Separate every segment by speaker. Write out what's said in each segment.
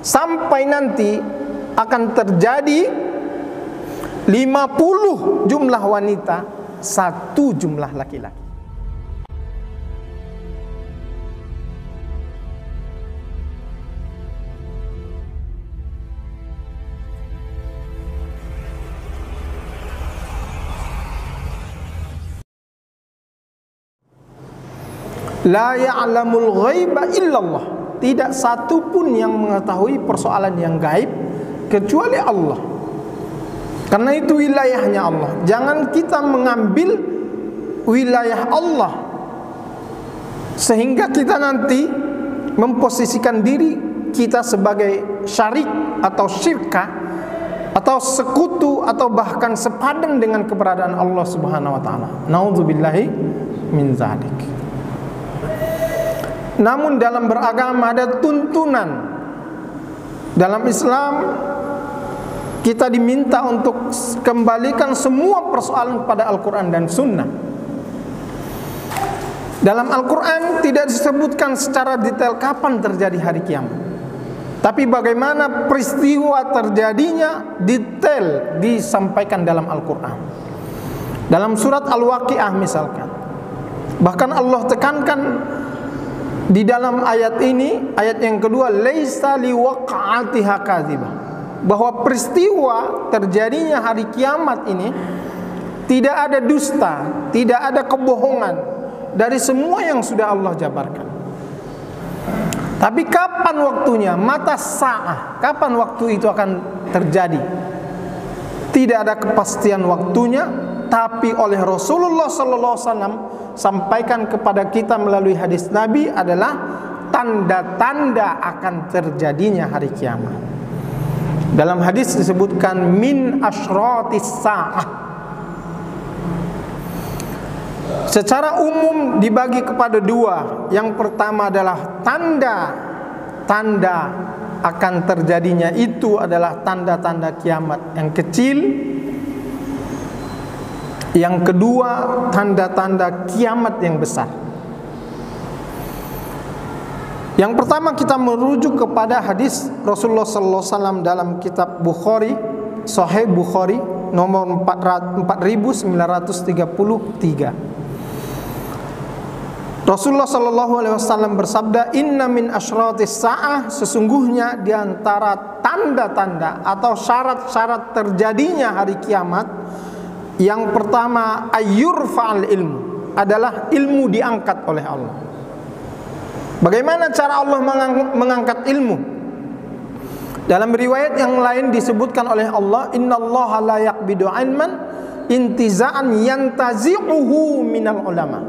Speaker 1: sampai nanti akan terjadi 50 jumlah wanita, 1 jumlah laki-laki. La ya'lamul ghaiba illallah. Tidak satu pun yang mengetahui persoalan yang gaib kecuali Allah. Karena itu wilayahnya Allah. Jangan kita mengambil wilayah Allah sehingga kita nanti memposisikan diri kita sebagai syarik atau syirkah atau sekutu atau bahkan sepadan dengan keberadaan Allah Subhanahu wa taala. Nauzubillahi min dzalik. Namun dalam beragama ada tuntunan. Dalam Islam kita diminta untuk kembalikan semua persoalan kepada Al-Quran dan Sunnah. Dalam Al-Quran tidak disebutkan secara detail kapan terjadi hari kiamat, tapi bagaimana peristiwa terjadinya detail disampaikan dalam Al-Quran. Dalam surat Al-Waqiah misalkan, bahkan Allah tekankan di dalam ayat ini, ayat yang kedua, laisa liwaqa'atiha kadzibah, bahwa peristiwa terjadinya hari kiamat ini tidak ada dusta, tidak ada kebohongan dari semua yang sudah Allah jabarkan. Tapi kapan waktunya, mata sa'ah, kapan waktu itu akan terjadi, tidak ada kepastian waktunya. Tapi oleh Rasulullah SAW sampaikan kepada kita melalui hadis Nabi adalah tanda-tanda akan terjadinya hari kiamat. Dalam hadis disebutkan min asyratis sa'ah. Secara umum dibagi kepada dua. Yang pertama adalah tanda-tanda akan terjadinya itu adalah tanda-tanda kiamat yang kecil. Yang kedua, tanda-tanda kiamat yang besar. Yang pertama kita merujuk kepada hadis Rasulullah SAW dalam kitab Bukhari, Sahih Bukhari nomor 4933. Rasulullah SAW bersabda, Inna min asyratis sa'ah, sesungguhnya diantara tanda-tanda atau syarat-syarat terjadinya hari kiamat, yang pertama ayyurfa'al ilmu, adalah ilmu diangkat oleh Allah. Bagaimana cara Allah mengangkat ilmu? Dalam riwayat yang lain disebutkan oleh Allah, innallaha la yaqbidu ilman intiza'an yantazi'uhu minal ulama.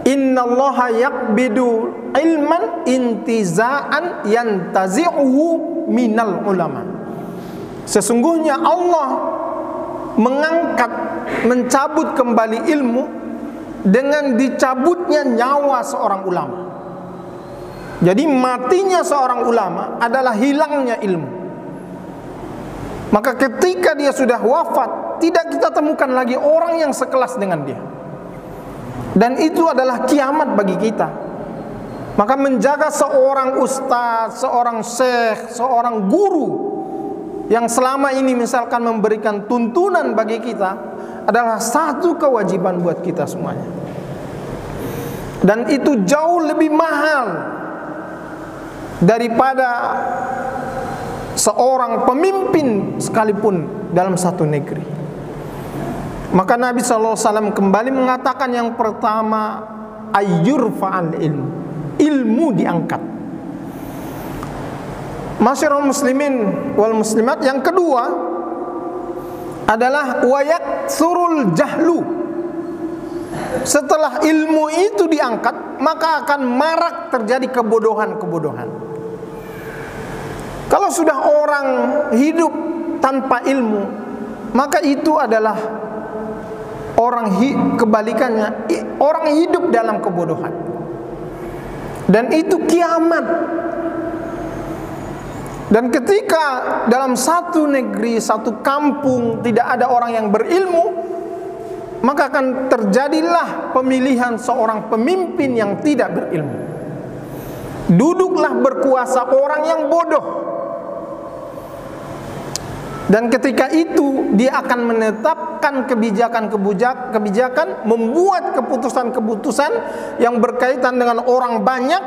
Speaker 1: Innallaha yaqbidu ilman intiza'an yantazi'uhu minal ulama. Sesungguhnya Allah mengangkat, mencabut kembali ilmu dengan dicabutnya nyawa seorang ulama. Jadi matinya seorang ulama adalah hilangnya ilmu. Maka ketika dia sudah wafat, tidak kita temukan lagi orang yang sekelas dengan dia. Dan itu adalah kiamat bagi kita. Maka menjaga seorang ustaz, seorang syekh, seorang guru yang selama ini misalkan memberikan tuntunan bagi kita adalah satu kewajiban buat kita semuanya. Dan itu jauh lebih mahal daripada seorang pemimpin sekalipun dalam satu negeri. Maka Nabi SAW kembali mengatakan yang pertama ayyurfa'al ilmu, ilmu diangkat. Masyarul muslimin wal muslimat, yang kedua adalah wayak surul jahlu. Setelah ilmu itu diangkat, maka akan marak terjadi kebodohan-kebodohan. Kalau sudah orang hidup tanpa ilmu, maka itu adalah kebalikannya, orang hidup dalam kebodohan. Dan itu kiamat. Dan ketika dalam satu negeri, satu kampung tidak ada orang yang berilmu, maka akan terjadilah pemilihan seorang pemimpin yang tidak berilmu. Duduklah berkuasa orang yang bodoh. Dan ketika itu dia akan menetapkan kebijakan, membuat keputusan-keputusan yang berkaitan dengan orang banyak,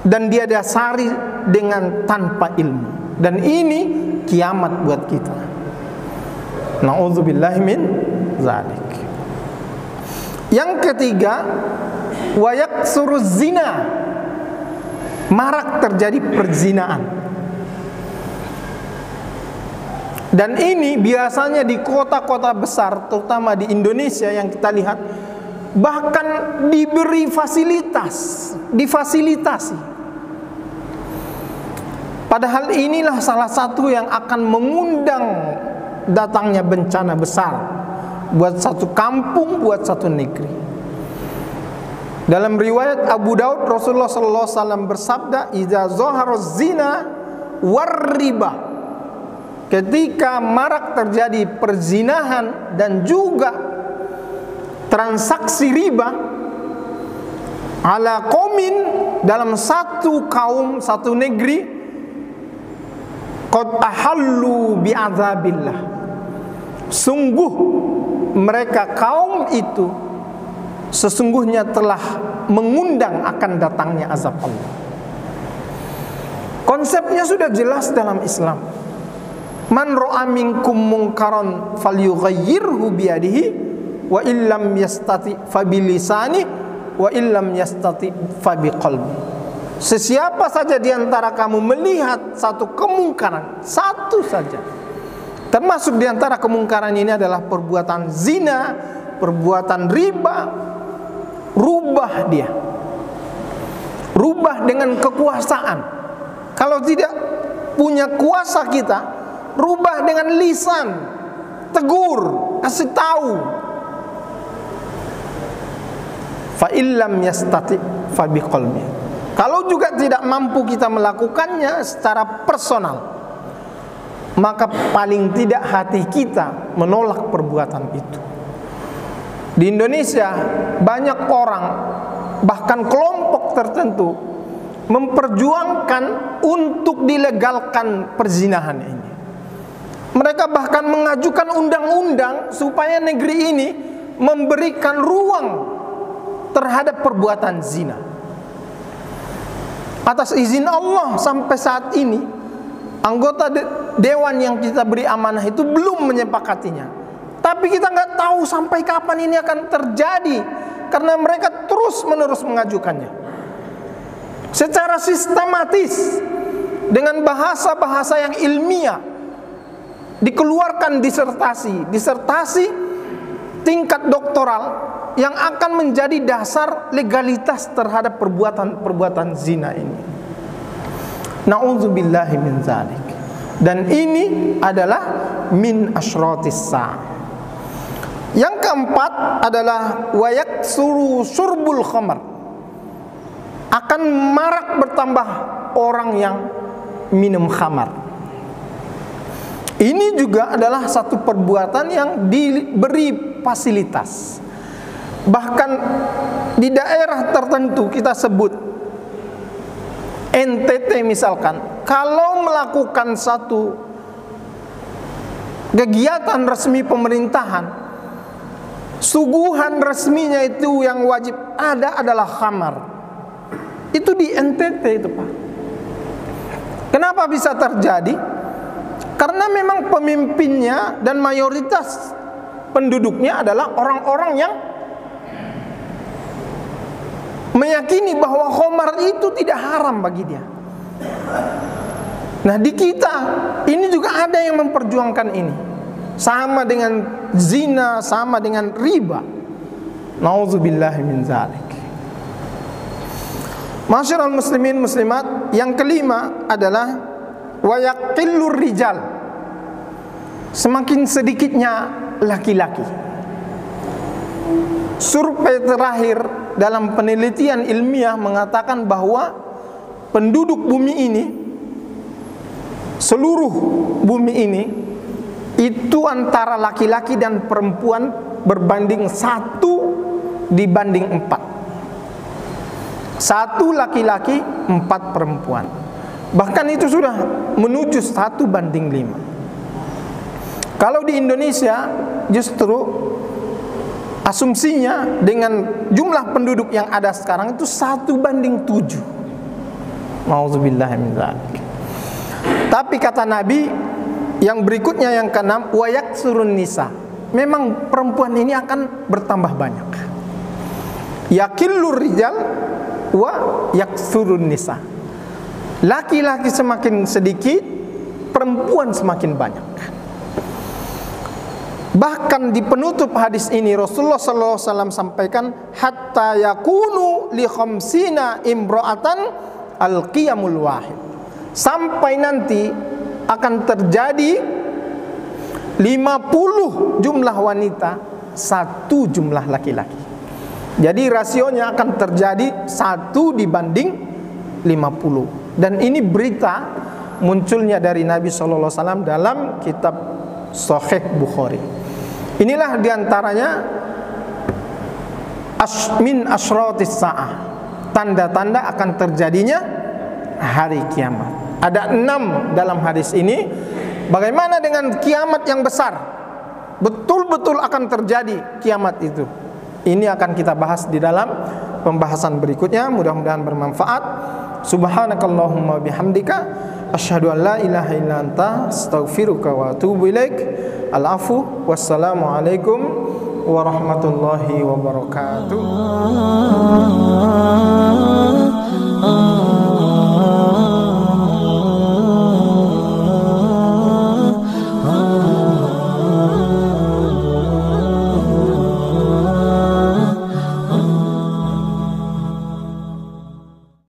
Speaker 1: dan dia dasari dengan tanpa ilmu. Dan ini kiamat buat kita. Na'udzubillahi min zalik. Yang ketiga, wa yaksuruz zina. Marak terjadi perzinaan. Dan ini biasanya di kota-kota besar, terutama di Indonesia yang kita lihat, bahkan diberi fasilitas, difasilitasi. Padahal inilah salah satu yang akan mengundang datangnya bencana besar buat satu kampung, buat satu negeri. Dalam riwayat Abu Daud, Rasulullah sallallahu alaihi wasallam bersabda, "Idza zahara zina war riba." Ketika marak terjadi perzinahan dan juga transaksi riba, ala qaumin, dalam satu kaum, satu negeri, qad ahallu bi'adzabillah. Sungguh mereka kaum itu sesungguhnya telah mengundang akan datangnya azab Allah. Konsepnya sudah jelas dalam Islam. Man ra'a minkum munkaran falyughayyirhu biyadihi wa illam yastati fa bilisani wa illam yastati fa biqalbi. Sesiapa saja di antara kamu melihat satu kemungkaran, satu saja, termasuk di antara kemungkaran ini adalah perbuatan zina, perbuatan riba, rubah dia. Rubah dengan kekuasaan. Kalau tidak punya kuasa kita, rubah dengan lisan, tegur, kasih tahu. Fa illam yastati fa biqalbi. Kalau juga tidak mampu kita melakukannya secara personal, maka paling tidak hati kita menolak perbuatan itu. Di Indonesia banyak orang, bahkan kelompok tertentu, memperjuangkan untuk dilegalkan perzinahan ini. Mereka bahkan mengajukan undang-undang supaya negeri ini memberikan ruang terhadap perbuatan zina. Atas izin Allah sampai saat ini anggota dewan yang kita beri amanah itu belum menyepakatinya. Tapi kita nggak tahu sampai kapan ini akan terjadi, karena mereka terus-menerus mengajukannya secara sistematis dengan bahasa-bahasa yang ilmiah. Dikeluarkan disertasi tingkat doktoral yang akan menjadi dasar legalitas terhadap perbuatan zina ini. Na'udzubillahi min zalik. Dan ini adalah min asyratis sa'ah. Yang keempat adalah wa yaksuru syurbul khamar. Akan marak bertambah orang yang minum khamar. Ini juga adalah satu perbuatan yang diberi fasilitas. Bahkan di daerah tertentu kita sebut, NTT misalkan, kalau melakukan satu kegiatan resmi pemerintahan, suguhan resminya itu yang wajib ada adalah khamar. Itu di NTT itu, Pak. Kenapa bisa terjadi? Karena memang pemimpinnya dan mayoritas penduduknya adalah orang-orang yang meyakini bahwa khamar itu tidak haram bagi dia. Nah, di kita ini juga ada yang memperjuangkan ini. Sama dengan zina, sama dengan riba. Nauzubillahi min zalik. Masyarul muslimin muslimat, yang kelima adalah wa yaqillur rijal. Semakin sedikitnya laki-laki. Survei terakhir dalam penelitian ilmiah mengatakan bahwa penduduk bumi ini, seluruh bumi ini, itu antara laki-laki dan perempuan berbanding 1 dibanding 4. 1 laki-laki, 4 perempuan. Bahkan itu sudah menuju 1:5. Kalau di Indonesia justru asumsinya dengan jumlah penduduk yang ada sekarang itu 1:7. Mauzubillah min dzalik. Tapi kata Nabi yang berikutnya yang ke-6, wa yaksurun nisa. Memang perempuan ini akan bertambah banyak. Yakillur rijal wa yaksurun nisa. Laki-laki semakin sedikit, perempuan semakin banyak. Bahkan di penutup hadis ini Rasulullah SAW sampaikan hatta yakunu li khamsina imra'atan al-qiyamul wahid. Sampai nanti akan terjadi 50 jumlah wanita, 1 jumlah laki-laki. Jadi rasionya akan terjadi 1:50. Dan ini berita munculnya dari Nabi SAW dalam kitab Sahih Bukhari. Inilah diantaranya min asyratis sa'ah, tanda-tanda akan terjadinya hari kiamat. Ada 6 dalam hadis ini. Bagaimana dengan kiamat yang besar? Betul-betul akan terjadi kiamat itu. Ini akan kita bahas di dalam pembahasan berikutnya. Mudah-mudahan bermanfaat. Subhanakallahumma bihamdika asyhadu an la ilaha illa anta astaghfiruka wa atubu ilaik. Al-afu wassalamu alaikum warahmatullahi wabarakatuh.